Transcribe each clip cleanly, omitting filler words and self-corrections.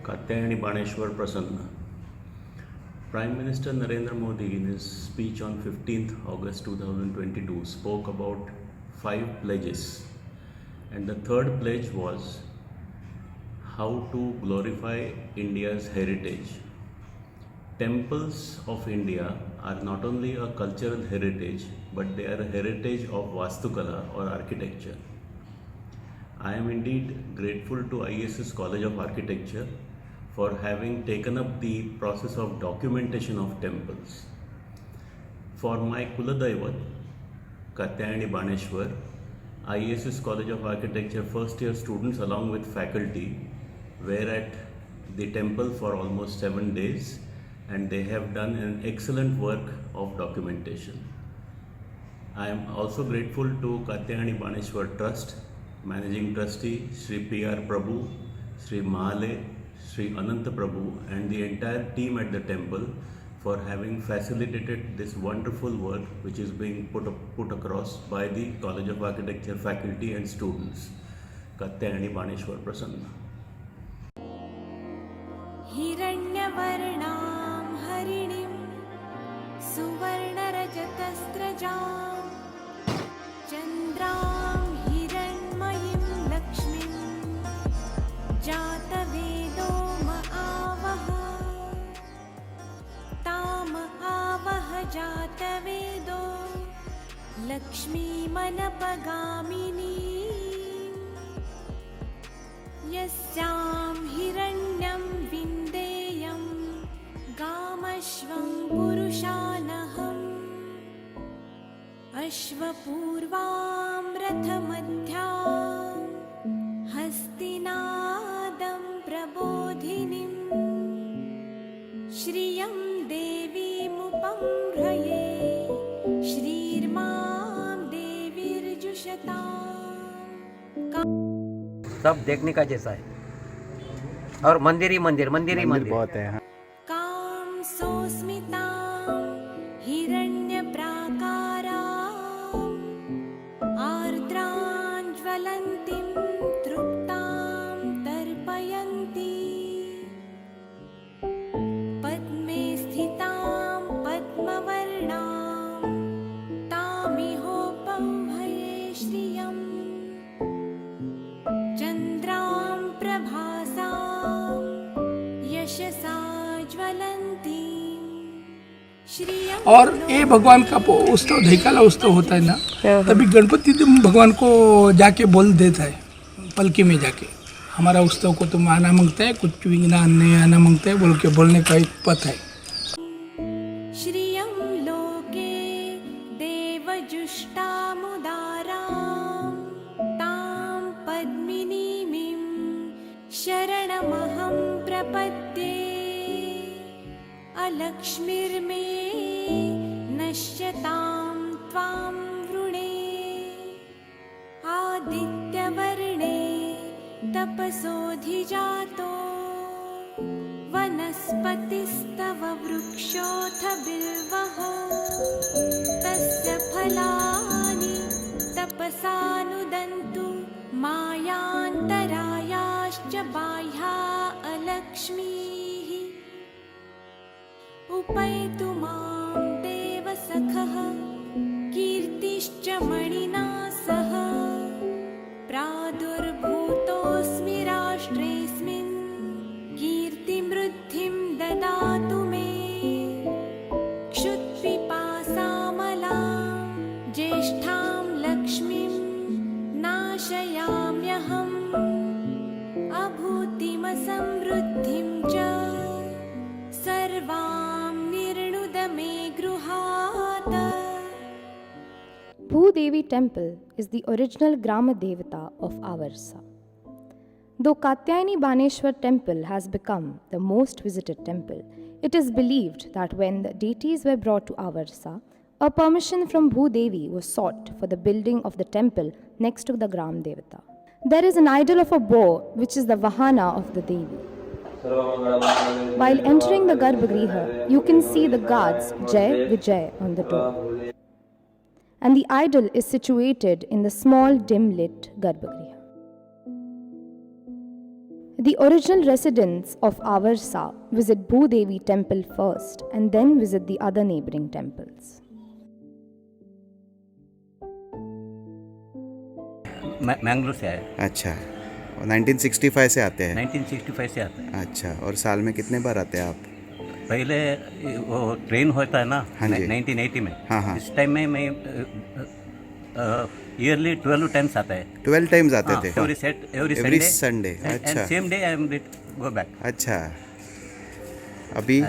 Katyayani Baneshwar Prasanna. Prime Minister Narendra Modi, in his speech on 15th August 2022, spoke about 5 pledges. And the third pledge was how to glorify India's heritage. Temples of India are not only a cultural heritage, but they are a heritage of Vastukala or architecture. I am indeed grateful to ISS College of Architecture for having taken up the process of documentation of temples. For my Kuladaivat, Katyayani Baneshwar, ISS College of Architecture first year students along with faculty were at the temple for almost 7 days, and they have done an excellent work of documentation. I am also grateful to Katyayani Baneshwar Trust, Managing Trustee Sri P.R. Prabhu, Sri Mahale, Sri Ananta Prabhu, and the entire team at the temple for having facilitated this wonderful work which is being put across by the College of Architecture faculty and students. Katyayani Baneshwar Prasanna. हिरण्यवर्णां हरिणीं सुवर्णरजतस्रजां चन्द्रां हिरण्मयीं लक्ष्मीं जातवेदो आवह ताम आवह जातवेदो लक्ष्मीमनपगामिनी यस्यां हिरण्यं विन्देयं गामश्वं पुरुषानहम् अश्वपूर्वां रथमध्यां हस्तिनादं प्रबोधिनीं श्रियं देवीमुपं ह्रये श्रीर्मां देवीर्जुषताम्। सब देखने का जैसा है, और मंदिर ही मंदिर बहुत है। कां सोस्मितां हिरण्यप्राकारां आर्द्रां ज्वलन्तीं तृप्तां तर्पयन्ती पद्मे स्थितां पद्मवर्णां तामिहोपह्वये श्रियम् चन्द्रां प्रभासां यशसा ज्वलन्ती श्रियं। और ये भगवान का उत्सव धैकाला उत्सव होता है ना, तभी गणपति भगवान को जाके बोल देता है पलकी में जाके, हमारा उत्सव को तुम आना मांगता है, कुछ विघ्न नहीं आना मांगता है बोल के बोलने का एक पथ है। श्रियं लोके देवजुष्टामुदारां तां पद्मिनीमिं शरणमहं प्रपद्ये अलक्ष्मीर्मे नश्यतां त्वां वृणे आदित्यवर्णे तपसोऽधिजातो वनस्पतिस्तव वृक्षोऽथ बिल्वः तस्य फलानि तपसानुदन्तु मायान्तरायाश्च बाह्या अलक्ष्मीः उपैतु मां देवसखः कीर्तिश्च मणिना सह प्रादुर्भूतोऽस्मि राष्ट्रेऽस्मिन् कीर्तिमृद्धिं ददातु मे क्षुत्पिपासामलां ज्येष्ठां लक्ष्मीं नाशयाम्यहम् अभूतिमसमृद्धिं च सर्वां निर्णुद मे गृहात्। Bhudevi Temple is the original Grama Devata of Avarsa. Though Katyayani Baneshwar Temple has become the most visited temple, it is believed that when the deities were brought to Avarsa, a permission from Bhudevi was sought for the building of the temple next to the Gram Devata. There is an idol of a boar which is the Vahana of the Devi. While entering the Garbhagriha, you can see the guards Jai Vijay on the door. and the idol is situated in the small dim-lit Garbhagriha. The original residents of Avarsa visit Bhudevi temple first and then visit the other neighboring temples. Mangalore से आए। अच्छा, और 1965 से आते हैं? 1965 से आते हैं। अच्छा, और साल में कितने बार आते हैं आप? पहले वो ट्रेन होता है ना, हाँ जी। 1980 में। हाँ हाँ। इस टाइम में मैं ईयरली 12 टाइम्स आता है। 12 टाइम्स आते थे? Every Sunday. अच्छा, same day I am go back. अच्छा, अभी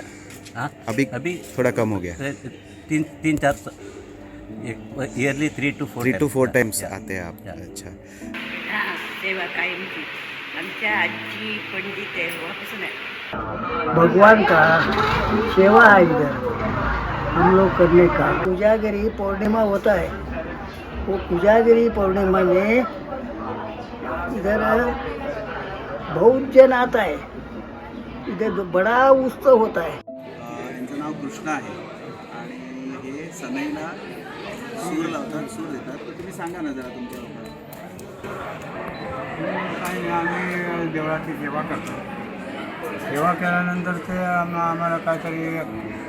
अभी थोड़ा कम हो गया? तीन चार ईयरली 3 to 4 टाइम्स आते हैं आप? अच्छा, हां, सेवा कायमची आमच्या आजी पंडित आहे वापसून आहे। भगवान का सेवा है इधर हम लोग करने का। कुजागिरी पूर्णिमा होता है, वो कुजागिरी पूर्णिमा में इधर बहुत जन आता है, इधर बड़ा उत्सव होता है। यांचं नाव कृष्णा आहे आणि हे सनईला सूर लावतात, सूर देतात। तर तुम्ही सांगा ना जरा तुमच्या काही नाही, आम्ही देवळाची सेवा करतो। सेवा केल्यानंतर ते आम्हाला काहीतरी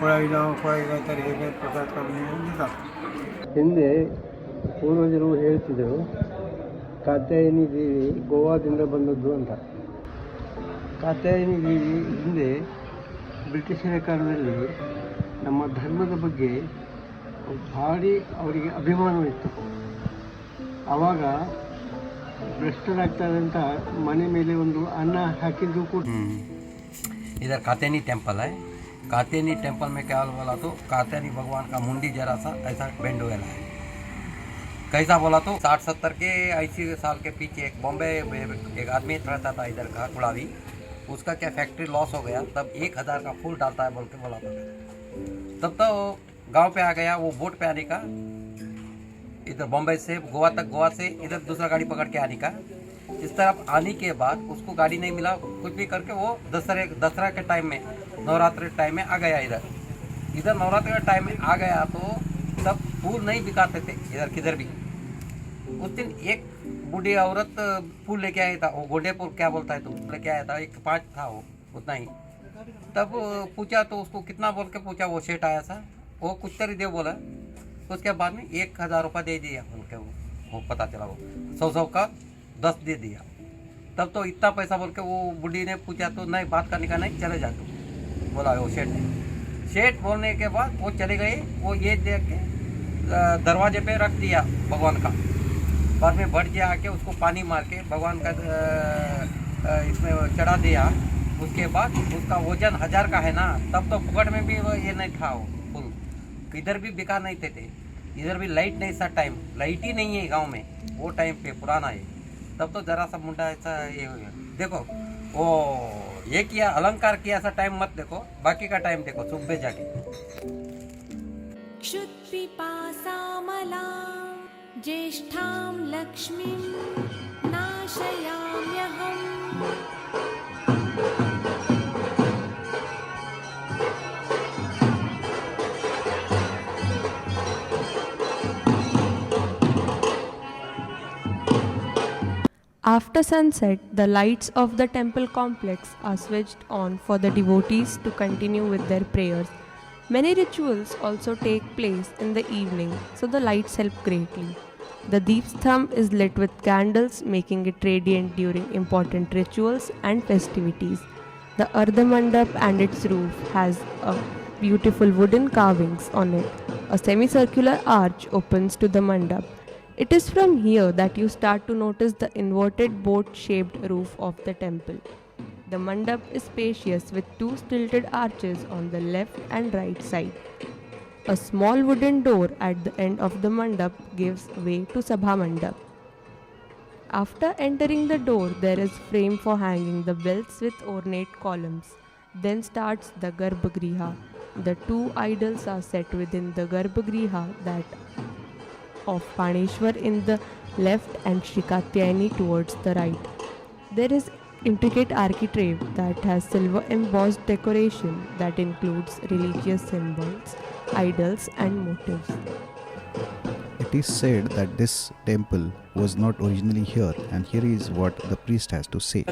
फळाई काहीतरी हे काही प्रसाद करून देतात। ಹಿಂದೆ ಪೂರ್ವಜರು ಹೇಳ್ತಿದ್ರು ಕಾತ್ಯಾಯಿನಿ ದೇವಿ ಗೋವಾದಿಂದ ಬಂದದ್ದು ಅಂತ। ಕಾತ್ಯಾಯಿನಿ ದೇವಿ ಹಿಂದೆ ಬ್ರಿಟಿಷರ ಕಾಲದಲ್ಲಿ ನಮ್ಮ ಧರ್ಮದ ಬಗ್ಗೆ ಭಾರಿ ಅವರಿಗೆ ಅಭಿಮಾನವಿತ್ತು। ಆವಾಗ ಭ್ರಷ್ಟರಾಗ್ತಾರೆ ಅಂತ ಮನೆ ಮೇಲೆ ಒಂದು ಅನ್ನ ಹಾಕಿದ್ದು ಕೂಡ। इधर कात्यायनी टेम्पल है। कात्यायनी टेम्पल में क्या बोला तो कात्यायनी भगवान का मुंडी जरा सा ऐसा बेंड हुआ है। कैसा बोला तो 60-70 के 80 साल के पीछे एक बॉम्बे एक आदमी रहता था इधर का कुड़ावी, उसका क्या फैक्ट्री लॉस हो गया, तब 1000 का फूल डालता है बोल के बोला था। तब तो गांव पे आ गया वो बोट पे आने का, इधर बॉम्बे से गोवा तक, गोवा से इधर दूसरा गाड़ी पकड़ के आने का। इस तरफ आने के बाद उसको गाड़ी नहीं मिला, कुछ भी करके वो दसरा के टाइम में, नवरात्रि के टाइम में आ गया। इधर नवरात्रि के टाइम में आ गया तो तब फूल नहीं बिकाते थे इधर किधर भी। उस दिन एक बूढ़ी औरत फूल लेके आया था, वो गोडे फूल क्या बोलता है, तो लेके आया था, 1-5 था वो उतना ही। तब पूछा तो उसको कितना बोल के पूछा, वो सेठ आया था, वो कुछ तरी दे बोला। उसके बाद में 1000 रुपये दे दिया बोल के, वो पता चला वो 100 का 10 दे दिया। तब तो इतना पैसा बोल के वो बूढ़ी ने पूछा तो नहीं, बात करने का नहीं, चले जा तू बोला वो सेठ ने। सेठ बोलने के बाद वो चले गए, वो ये देख के दरवाजे पे रख दिया भगवान का। बाद में बढ़ गया आके उसको पानी मार के भगवान का इसमें चढ़ा दिया। उसके बाद उसका वजन 1000 का है ना, तब तो फुकट में भी वो ये नहीं था वो फूल, इधर भी बिका नहीं थे। इधर भी लाइट नहीं था, टाइम लाइट ही नहीं है गांव में वो टाइम पे, पुराना है। तब तो जरा सा मुंडा ऐसा ये हो गया। देखो वो ये किया अलंकार किया ऐसा टाइम मत देखो, बाकी का टाइम देखो सुबह जाके। क्षुत्पिपासामलां ज्येष्ठां लक्ष्मीं नाशयाम्यहम्। After sunset, the lights of the temple complex are switched on for the devotees to continue with their prayers. Many rituals also take place in the evening, so the lights help greatly. The Deepsthamb is lit with candles, making it radiant during important rituals and festivities. The Ardha Mandap and its roof has a beautiful wooden carvings on it. A semicircular arch opens to the mandap. It is from here that you start to notice the inverted boat-shaped roof of the temple. The mandap is spacious with two stilted arches on the left and right side. A small wooden door at the end of the mandap gives way to Sabha Mandap. After entering the door, there is frame for hanging the bells with ornate columns. Then starts the Garbhagriha. The two idols are set within the Garbhagriha, that of Paneshwar in the left and Shri Katyayani towards the right. There is intricate architrave that has silver embossed decoration that includes religious symbols, idols and motifs. is said that this temple was not originally here, and here is what the priest has to say.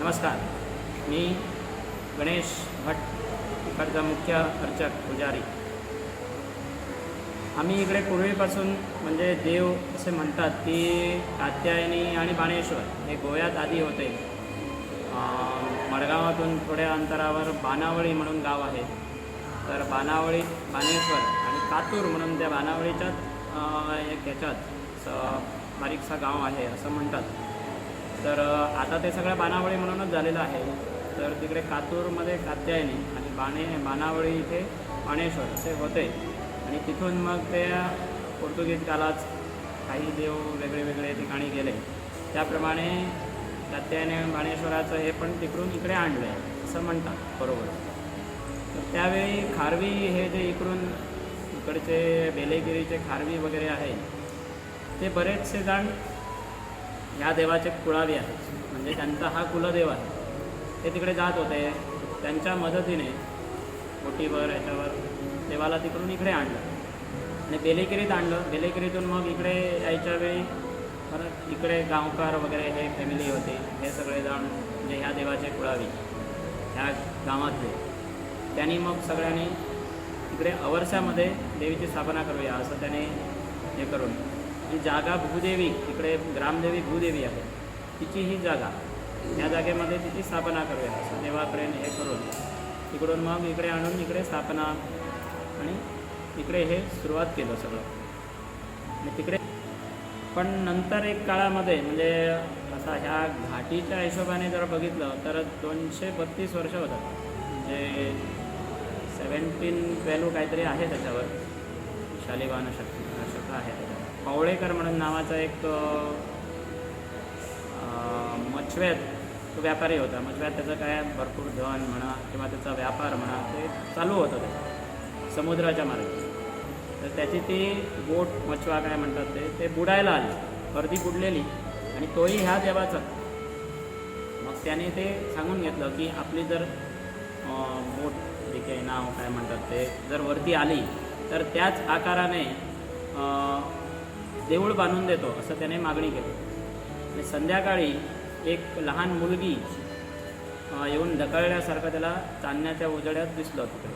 नमस्कार, मी गणेश भट, इकडचा मुख्य अर्चक पुजारी. आम्ही इकडे पूर्वीपासून म्हणजे देव असे म्हणतात की कात्यायनी आणि बाणेश्वर हे गोव्यात आधी होते. मडगावातून थोड्या अंतरावर बाणावळी म्हणून गाव आहे. तर बाणावळी, बाणेश्वर आणि कातूर म्हणून त्या बाणावळीच्याच एक ह्याच्यात बारीकसा गाव आहे असं म्हणतात. तर आता ते सगळं बाणावळी म्हणूनच झालेलं आहे. तर तिकडे कातूरमध्ये कात्यायनी आणि बाणावळी इथे बाणेश्वर असे होते. आणि तिथून मग ते पोर्तुगीज काळात काही देव वेगळे वेगळे ठिकाणी गेले. त्याप्रमाणे कात्यायनी आणि बाणेश्वराचं हे पण तिकडून इकडे आणलं आहे असं म्हणतात. बरोबर. तर त्यावेळी खारवी हे जे इकडचे बेलेगिरीचे खारवी वगैरे आहे ते बरेचसे जण ह्या देवाचे कुळावी आहेत. म्हणजे त्यांचा हा कुलदेव आहे. ते तिकडे जात होते. त्यांच्या मदतीने बोटीवर याच्यावर देवाला तिकडून इकडे आणलं आणि बेलेगिरीत आणलं. बेलेगिरीतून मग इकडे यायच्या वेळी परत इकडे गावकार वगैरे हे फॅमिली होते. हे सगळे जण म्हणजे ह्या देवाचे कुळावी ह्या गावातले, त्यांनी मग सगळ्यांनी इकडे अवर्षामध्ये देवीची स्थापना करूया असं त्याने हे करून ही जागा भूदेवी, इकडे ग्रामदेवी भूदेवी आहे, तिची ही जागा, या जागेमध्ये तिची स्थापना करूया असं देवाकडे हे करून तिकडून मग इकडे आणून इकडे स्थापना आणि इकडे हे सुरुवात केलं सगळं. आणि तिकडे पण नंतर एक काळामध्ये म्हणजे असा ह्या घाटीच्या हिशोबाने जर बघितलं तर 232 वर्ष होतात. म्हणजे 1712 काहीतरी आहे त्याच्यावर, शालिवाहन शक आहे त्याच्यावर. पावळेकर म्हणून नावाचा एक मछव्यात तो व्यापारी होता. मछव्यात त्याचं काय भरपूर धन म्हणा किंवा त्याचा व्यापार म्हणा ते चालू होतं ते समुद्राच्या मार्गे. तर त्याची ती बोट मछवा काय म्हणतात ते बुडायला आली, अर्धी बुडलेली आणि तोही ह्या देवाचा. मग त्याने ते सांगून घेतलं की आपली जर बोट जे काही नाव काय म्हणतात ते जर वरती आली तर त्याच आकाराने देऊळ बांधून देतो असं त्याने मागणी केली. आणि संध्याकाळी एक लहान मुलगी येऊन ढकलण्यासारखं त्याला चांदण्याच्या उजेड्यात दिसलं तिकडे.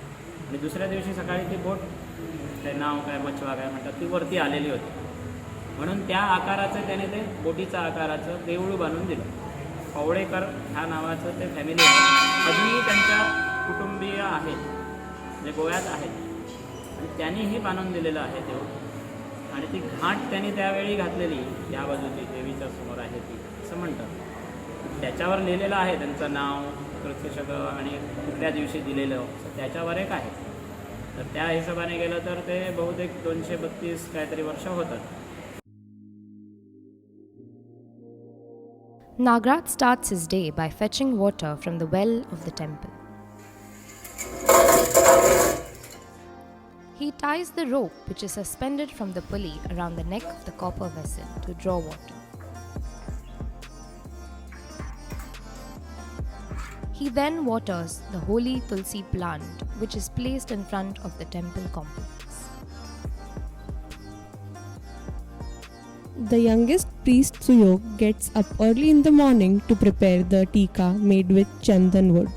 आणि दुसऱ्या दिवशी सकाळी ती बोट, ते नाव काय मछवा काय म्हणतात, ती वरती आलेली होती. म्हणून त्या आकाराचं त्याने ते बोटीचा आकाराचं देऊळ बांधून दिलं. पावळेकर ह्या नावाचं ते फॅमिली अजूनही त्यांच्या कुटुंबीय आहेत, म्हणजे गोव्यात आहेत आणि त्यांनीही बांधून दिलेलं आहे देऊळ. आणि ती घाट त्यांनी त्यावेळी घातलेली या बाजूची देवीच्या समोर आहे ती असं म्हणतात. त्याच्यावर लिहिलेलं आहे त्यांचं नाव, कृत्यशक आणि कुठल्या दिवशी दिलेलं त्याच्यावर एक आहे. तर त्या हिशोबाने गेलं तर ते बहुतेक 232 काहीतरी वर्ष होतात. Nagraj starts his day by fetching water from the well of the temple. He ties the rope which is suspended from the pulley around the neck of the copper vessel to draw water. He then waters the holy tulsi plant which is placed in front of the temple complex. The youngest priest Suyog gets up early in the morning to prepare the tika made with chandan wood.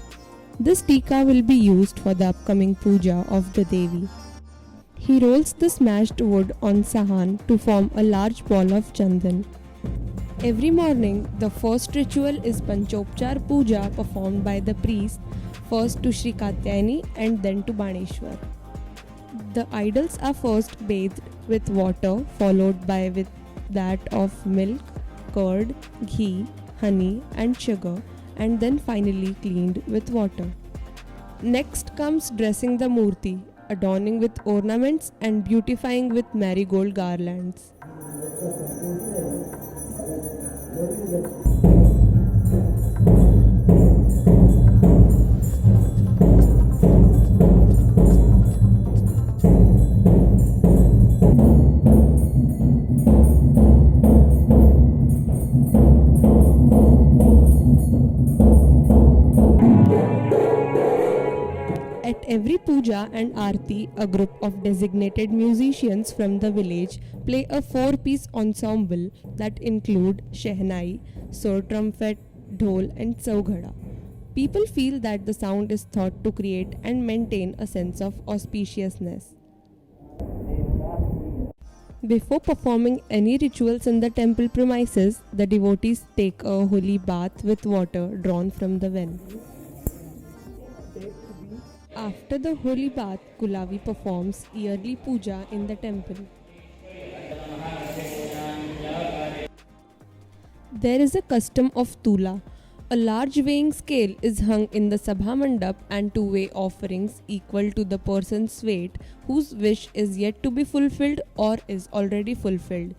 This tika will be used for the upcoming puja of the Devi. He rolls the smashed wood on sahan to form a large ball of chandan. Every morning, the first ritual is Panchopchar Puja performed by the priest, first to Sri Katyayani and then to Baneshwar. The idols are first bathed with water, followed by with that of milk, curd, ghee, honey and sugar, and then finally cleaned with water. Next comes dressing the murti, adorning with ornaments and beautifying with marigold garlands. At every puja and aarti, a group of designated musicians from the village play a 4-piece ensemble that include shehnai, sur trumpet, dhol and saughada. People feel that the sound is thought to create and maintain a sense of auspiciousness. Before performing any rituals in the temple premises, the devotees take a holy bath with water drawn from the well. After the holy bath, Kulavi performs yearly puja in the temple. There is a custom of Tula. A large weighing scale is hung in the Sabha Mandap and to weigh offerings equal to the person's weight whose wish is yet to be fulfilled or is already fulfilled.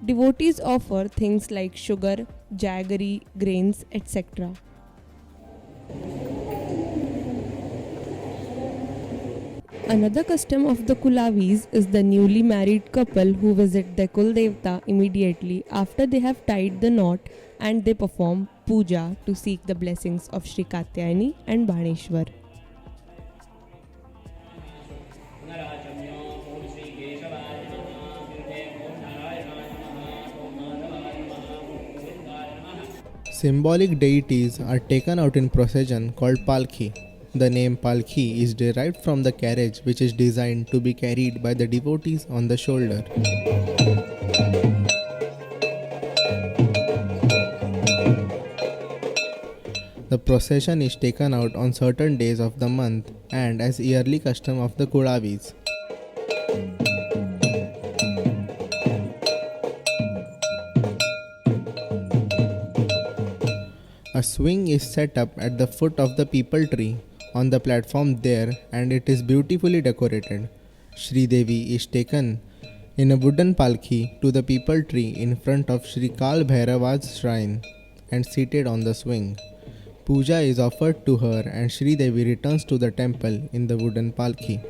Devotees offer things like sugar, jaggery, grains, etc. Another custom of the Kulavis is the newly married couple who visit their Kul Devta immediately after they have tied the knot, and they perform puja to seek the blessings of Sri Katyayani and Baneshwar. Symbolic deities are taken out in procession called palki. The name palki is derived from the carriage which is designed to be carried by the devotees on the shoulder. The procession is taken out on certain days of the month and as yearly custom of the Kulavis. A swing is set up at the foot of the peepal tree on the platform there, and it is beautifully decorated. Shri Devi is taken in a wooden palki to the peepal tree in front of Shri Kal Bhairava's shrine and seated on the swing. Puja is offered to her and Shri Devi returns to the temple in the wooden palki.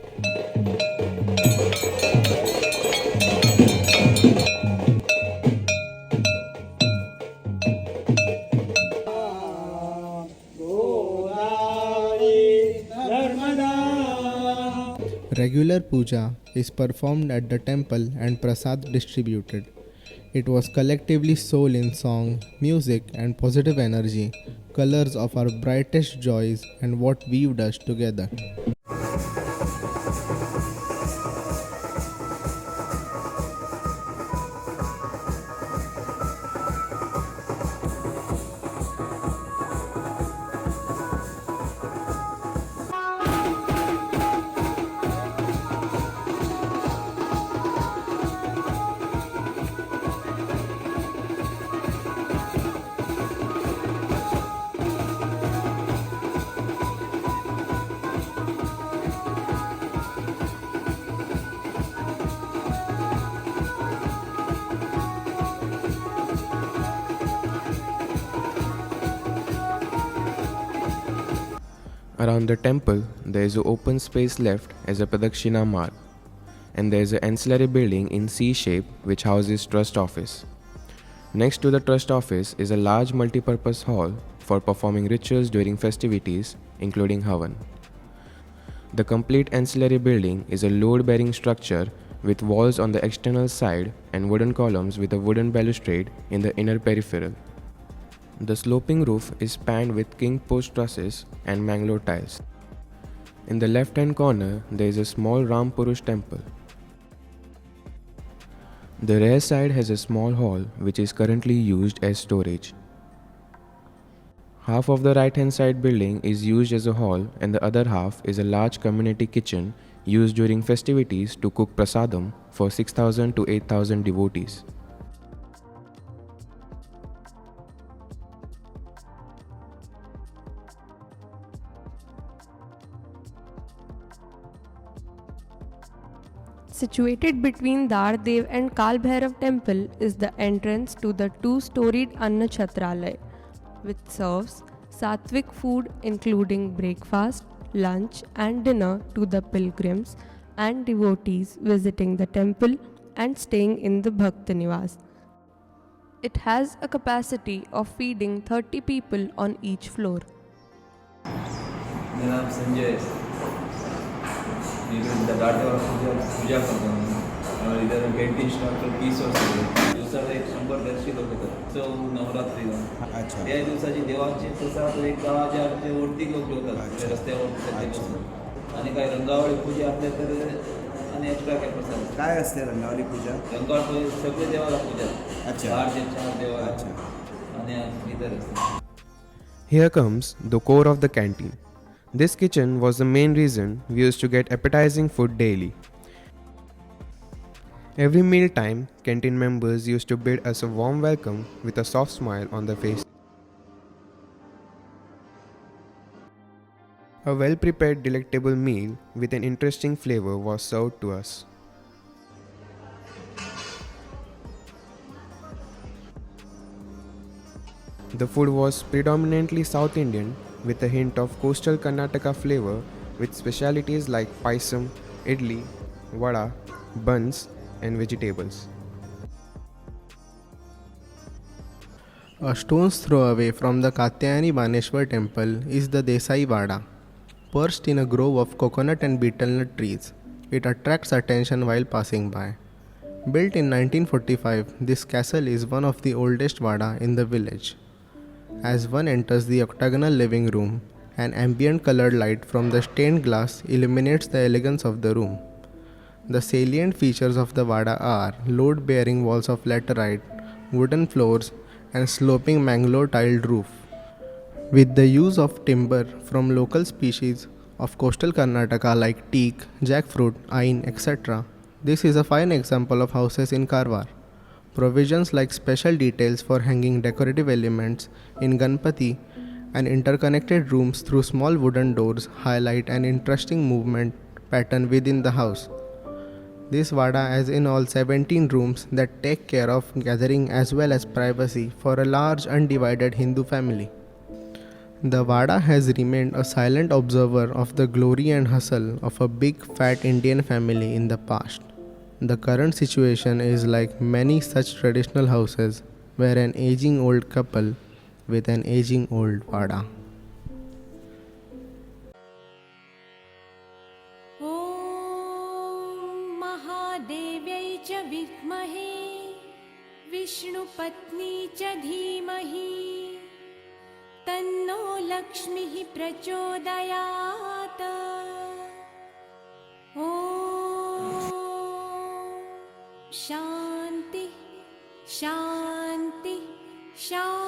Regular puja is performed at the temple and prasad distributed. It was collectively soul in song, music and positive energy, colors of our brightest joys and what weaved us together. Around the temple, there is an open space left as a Pradakshina Marg, and there is an ancillary building in C shape which houses trust office. Next to the trust office is a large multi-purpose hall for performing rituals during festivities, including Havan. The complete ancillary building is a load-bearing structure with walls on the external side and wooden columns with a wooden balustrade in the inner peripheral. The sloping roof is spanned with king post trusses and Mangalore tiles. In the left-hand corner, there is a small Ram Purush temple. The rear side has a small hall which is currently used as storage. Half of the right-hand side building is used as a hall and the other half is a large community kitchen used during festivities to cook prasadam for 6,000 to 8,000 devotees. Situated between Dardev and Kal Bhairav temple is the entrance to the two-storied Anna Chhatralaya, which serves sattvic food including breakfast, lunch and dinner to the pilgrims and devotees visiting the temple and staying in the Bhakta Niwas. It has a capacity of feeding 30 people on each floor. मेरा नाम संजय है। इकडे दाटेवाला पूजा करतात. इधर 20 stall 20 वर्ष दिवसाला 100 दर्शी लोक येतात. नवरात्रीला अच्छा. त्या दिवसाची देवांची प्रसाद एक गावाच्या वरती लोक ठेवतात त्या रस्त्यावर सगळे बसून. आणि काही रंगावळी पूजा असल्या तर आणि एक्स्ट्रा काय प्रसाद. काय असते रंगावली पूजा? रंगावळी सगळे देवाला पूजा. अच्छा. 4 देवाला. आणि इतर असते. Here comes the core of the canteen. This kitchen was the main reason we used to get appetizing food daily. Every meal time, canteen members used to bid us a warm welcome with a soft smile on their face. A well-prepared, delectable meal with an interesting flavor was served to us. The food was predominantly South Indian with a hint of coastal Karnataka flavor with specialities like paisam, idli, vada, buns and vegetables. A stone's throw away from the Katyayani Baneshwar temple is the Desai Vada. Perched in a grove of coconut and betelnut trees, it attracts attention while passing by. Built in 1945, this castle is one of the oldest Vada in the village. As one enters the octagonal living room, an ambient colored light from the stained glass illuminates the elegance of the room. The salient features of the Vada are load-bearing walls of laterite, wooden floors, and sloping mangrove tiled roof. With the use of timber from local species of coastal Karnataka like teak, jackfruit, ain, etc., this is a fine example of houses in Karwar. Provisions like special details for hanging decorative elements in Ganpati and interconnected rooms through small wooden doors highlight an interesting movement pattern within the house. This Vada has in all 17 rooms that take care of gathering as well as privacy for a large undivided Hindu family. The Vada has remained a silent observer of the glory and hustle of a big fat Indian family in the past. The current situation is like many such traditional houses where an aging old couple with an aging old Vada. देव्यै च विद्महे विष्णुपत्नी च धीमहि तन्नो लक्ष्मीः प्रचोदयात्. ॐ शान्ति शान्ति शान्ति.